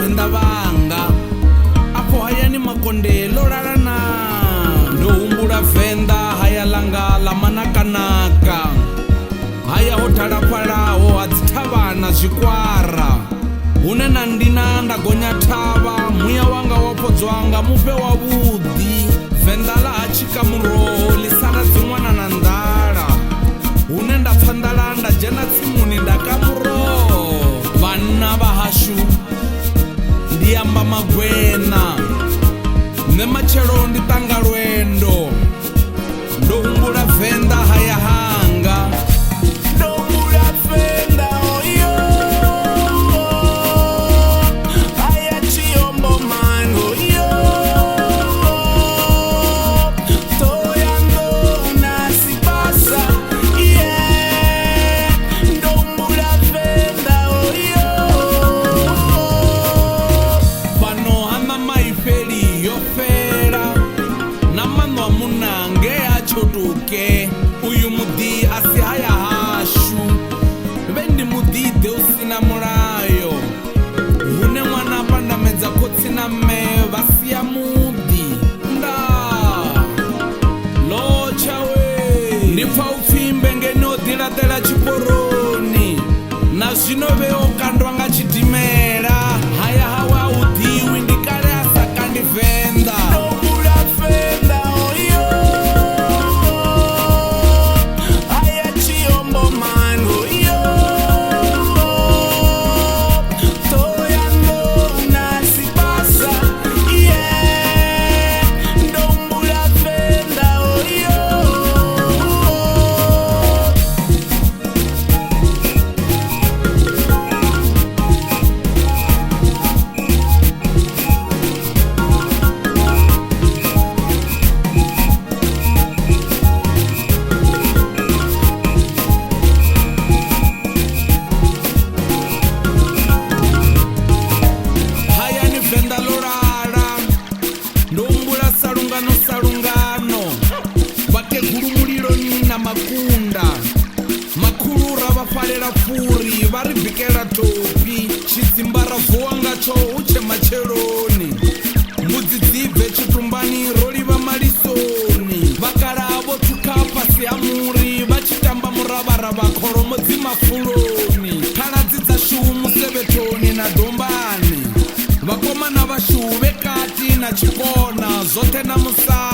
Venda vanga apo hayani makondelo rarana ndo humbula venda haya langa la manakanaka haya hotala palaho adzithavana zvikwara hune na ndina ndagonya thava muya wanga wapodzwanga mupe wa vhudi venda la hachika muroho lisara dzin'wana na ndala hune ndapfa ndala ndajena tsimuni ndakamuroho vanna va hashu ndiamba magwena ne machelo nditanga lwendo ndo humbula venda haya hanga ndo humbula venda oyo haya chiombo mango yo toyando unasipasa yeah ndo humbula venda oyo maifeli yofera na mano munange achoduke uyu mudi asi haya hashu vendi mudi deusina mulayo hune mwana pandamedza kotsina me vasiya mudi nda lochawe ndipfa upfimbe ngeni odilatela chiporoni na zvino veokandwa nga chidimela haya hawa udiwi ndikale venda ndombula venda oyo haya chiombo mango yo toyando unasipasa yeah ndombula venda oyo salungano vakegulu mulilo nina makunda makhulura vafalela furi vari bhikela topi chidzimba ravuwa ngacho uche macheloni mbudzi dzibve chitumbani roliva malisoni vakala avo tuka pasi ya muri vachitamba muravarava kholomo dzimafuloni khaladzi dzashuhu musevetoni na dombani vakomana vashuhu vekati na chikona zote na musa